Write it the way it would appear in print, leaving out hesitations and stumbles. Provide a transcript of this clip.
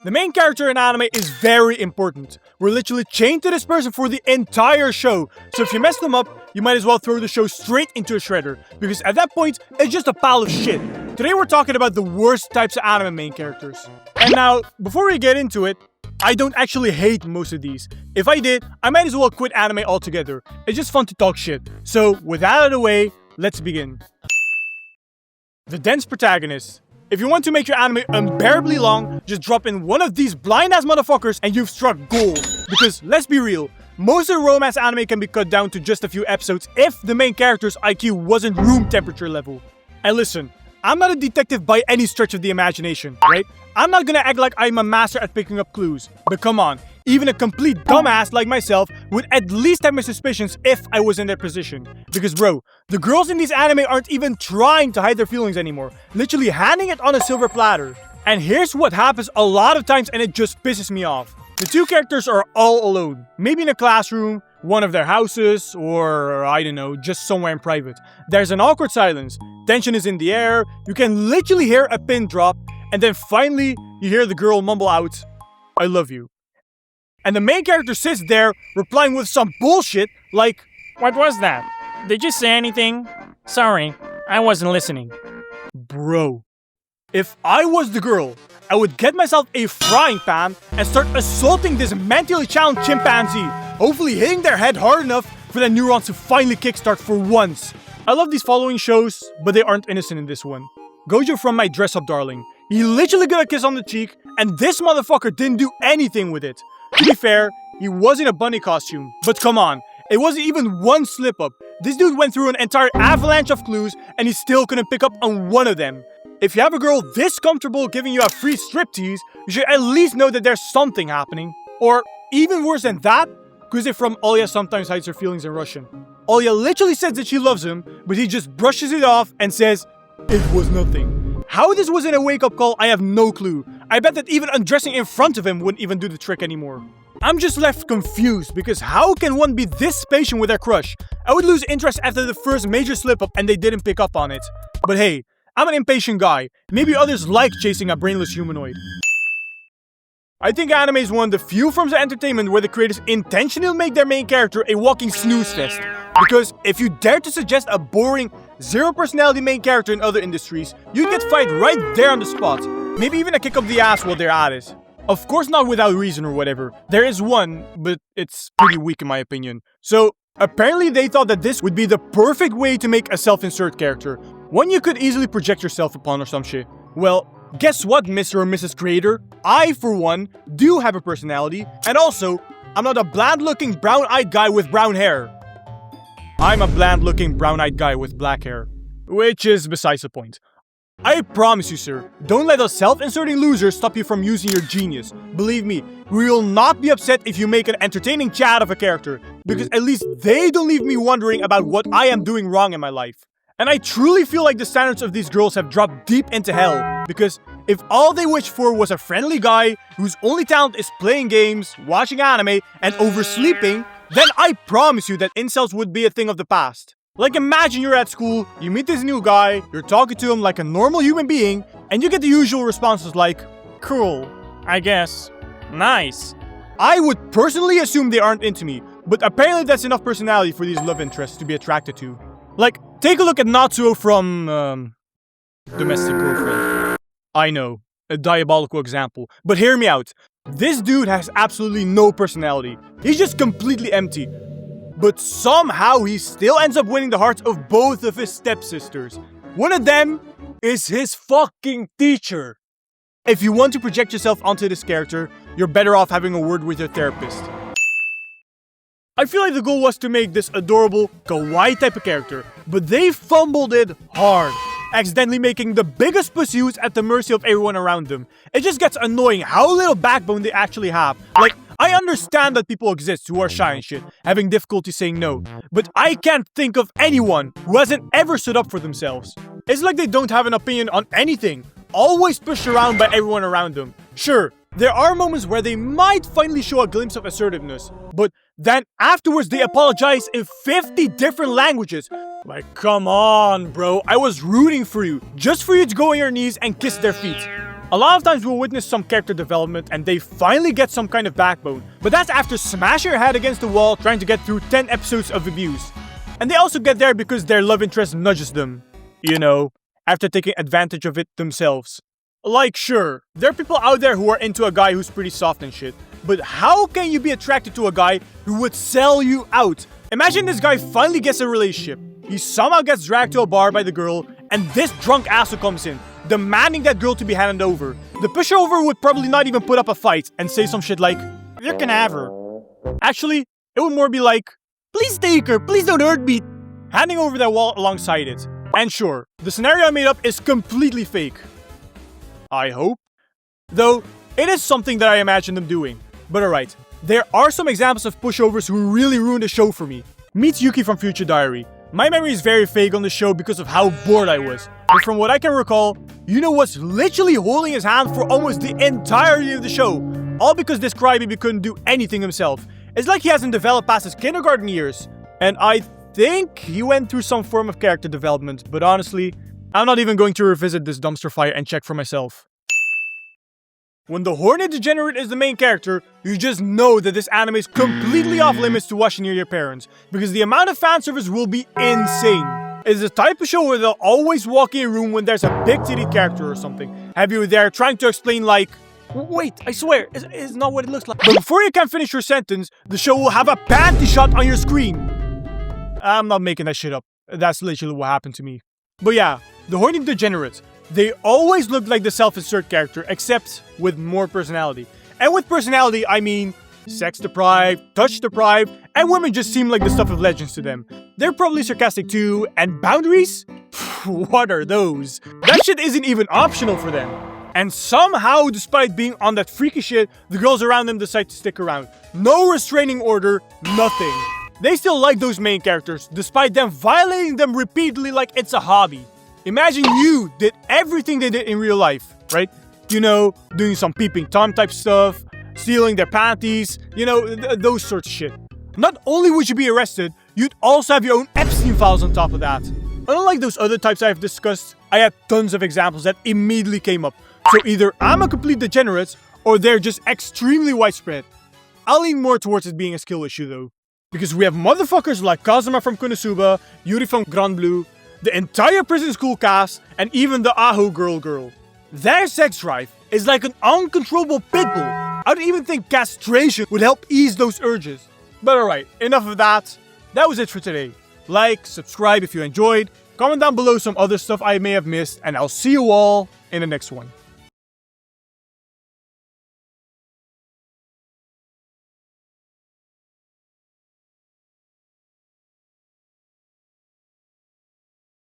The main character in anime is very important. We're literally chained to this person for the entire show, so if you mess them up, you might as well throw the show straight into a shredder, because at that point, it's just a pile of shit. Today we're talking about the worst types of anime main characters. And now, before we get into it, I don't actually hate most of these. If I did, I might as well quit anime altogether. It's just fun to talk shit. So, with that out of the way, let's begin. The dense protagonists. If you want to make your anime unbearably long, just drop in one of these blind-ass motherfuckers and you've struck gold. Because, let's be real, most of the romance anime can be cut down to just a few episodes if the main character's IQ wasn't room temperature level. And listen, I'm not a detective by any stretch of the imagination, right? I'm not gonna act like I'm a master at picking up clues. But come on, even a complete dumbass like myself would at least have my suspicions if I was in that position. Because bro, the girls in these anime aren't even trying to hide their feelings anymore. Literally handing it on a silver platter. And here's what happens a lot of times and it just pisses me off. The two characters are all alone. Maybe in a classroom, one of their houses, or I don't know, just somewhere in private. There's an awkward silence. Tension is in the air. You can literally hear a pin drop. And then finally, you hear the girl mumble out, "I love you." And the main character sits there, replying with some bullshit like, "What was that? Did you say anything? Sorry, I wasn't listening." Bro, if I was the girl, I would get myself a frying pan and start assaulting this mentally challenged chimpanzee, hopefully hitting their head hard enough for their neurons to finally kickstart for once. I love these following shows, but they aren't innocent in this one. Gojo from My Dress Up Darling. He literally got a kiss on the cheek, and this motherfucker didn't do anything with it. To be fair, he was in a bunny costume, but come on, it wasn't even one slip up. This dude went through an entire avalanche of clues, and he still couldn't pick up on one of them. If you have a girl this comfortable giving you a free striptease, you should at least know that there's something happening. Or, even worse than that, Kuze from Olya sometimes hides her feelings in Russian. Olya literally says that she loves him, but he just brushes it off and says, "It was nothing." How this wasn't a wake-up call, I have no clue. I bet that even undressing in front of him wouldn't even do the trick anymore. I'm just left confused, because how can one be this patient with their crush? I would lose interest after the first major slip-up and they didn't pick up on it. But hey, I'm an impatient guy. Maybe others like chasing a brainless humanoid. I think anime is one of the few forms of entertainment where the creators intentionally make their main character a walking snooze fest. Because if you dare to suggest a boring, zero-personality main character in other industries, you'd get fired right there on the spot. Maybe even a kick up the ass while they're at it. Of course not without reason or whatever. There is one, but it's pretty weak in my opinion. So, apparently they thought that this would be the perfect way to make a self-insert character. One you could easily project yourself upon or some shit. Well, guess what, Mr. or Mrs. Creator? I, for one, do have a personality, and also, I'm not a bland-looking brown-eyed guy with brown hair. I'm a bland-looking brown-eyed guy with black hair. Which is besides the point. I promise you, sir, don't let us self-inserting losers stop you from using your genius. Believe me, we will not be upset if you make an entertaining chat of a character, because at least they don't leave me wondering about what I am doing wrong in my life. And I truly feel like the standards of these girls have dropped deep into hell, because if all they wished for was a friendly guy whose only talent is playing games, watching anime, and oversleeping, then I promise you that incels would be a thing of the past. Like, imagine you're at school, you meet this new guy, you're talking to him like a normal human being, and you get the usual responses like, "Cool, I guess. Nice." I would personally assume they aren't into me, but apparently that's enough personality for these love interests to be attracted to. Like, take a look at Natsuo from, Domestic Girlfriend. I know, a diabolical example, but hear me out. This dude has absolutely no personality. He's just completely empty. But somehow he still ends up winning the hearts of both of his stepsisters. One of them is his fucking teacher. If you want to project yourself onto this character, you're better off having a word with your therapist. I feel like the goal was to make this adorable, kawaii type of character, but they fumbled it hard, accidentally making the biggest pursuits at the mercy of everyone around them. It just gets annoying how little backbone they actually have. Like, I understand that people exist who are shy and shit, having difficulty saying no, but I can't think of anyone who hasn't ever stood up for themselves. It's like they don't have an opinion on anything, always pushed around by everyone around them. Sure, there are moments where they might finally show a glimpse of assertiveness, but then afterwards they apologize in 50 different languages. Like, come on, bro, I was rooting for you, just for you to go on your knees and kiss their feet. A lot of times we'll witness some character development and they finally get some kind of backbone, but that's after smashing their head against the wall trying to get through 10 episodes of abuse. And they also get there because their love interest nudges them, you know, after taking advantage of it themselves. Like, sure, there are people out there who are into a guy who's pretty soft and shit, but how can you be attracted to a guy who would sell you out? Imagine this guy finally gets a relationship. He somehow gets dragged to a bar by the girl, and this drunk asshole comes in, demanding that girl to be handed over. The pushover would probably not even put up a fight and say some shit like, "You can have her." Actually, it would more be like, "Please take her, please don't hurt me," handing over their wallet alongside it. And sure, the scenario I made up is completely fake. I hope. Though, it is something that I imagine them doing. But alright, there are some examples of pushovers who really ruined the show for me. Meet Yuki from Future Diary. My memory is very vague on the show because of how bored I was. But from what I can recall, Yuno was literally holding his hand for almost the entirety of the show. All because this crybaby couldn't do anything himself. It's like he hasn't developed past his kindergarten years. And I think he went through some form of character development, but honestly, I'm not even going to revisit this dumpster fire and check for myself. When the horny degenerate is the main character, you just know that this anime is completely off limits to watch near your parents, because the amount of fan service will be insane. It's the type of show where they'll always walk in a room when there's a big titty character or something, have you there trying to explain like, "Wait, I swear, it's not what it looks like." But before you can finish your sentence, the show will have a panty shot on your screen. I'm not making that shit up. That's literally what happened to me. But yeah, the horny degenerates. They always look like the self-insert character, except with more personality. And with personality, I mean sex-deprived, touch-deprived, and women just seem like the stuff of legends to them. They're probably sarcastic too, and boundaries? What are those? That shit isn't even optional for them. And somehow, despite being on that freaky shit, the girls around them decide to stick around. No restraining order, nothing. They still like those main characters, despite them violating them repeatedly like it's a hobby. Imagine you did everything they did in real life, right? You know, doing some peeping Tom type stuff, stealing their panties, you know, those sorts of shit. Not only would you be arrested, you'd also have your own Epstein files on top of that. Unlike those other types I've discussed, I had tons of examples that immediately came up. So either I'm a complete degenerate, or they're just extremely widespread. I'll lean more towards it being a skill issue though. Because we have motherfuckers like Kazuma from Konosuba, Yuri from Grand Blue, the entire prison school cast, and even the Aho girl. Their sex drive is like an uncontrollable pitbull. I don't even think castration would help ease those urges. But alright, enough of that. That was it for today. Like, subscribe if you enjoyed, comment down below some other stuff I may have missed, and I'll see you all in the next one.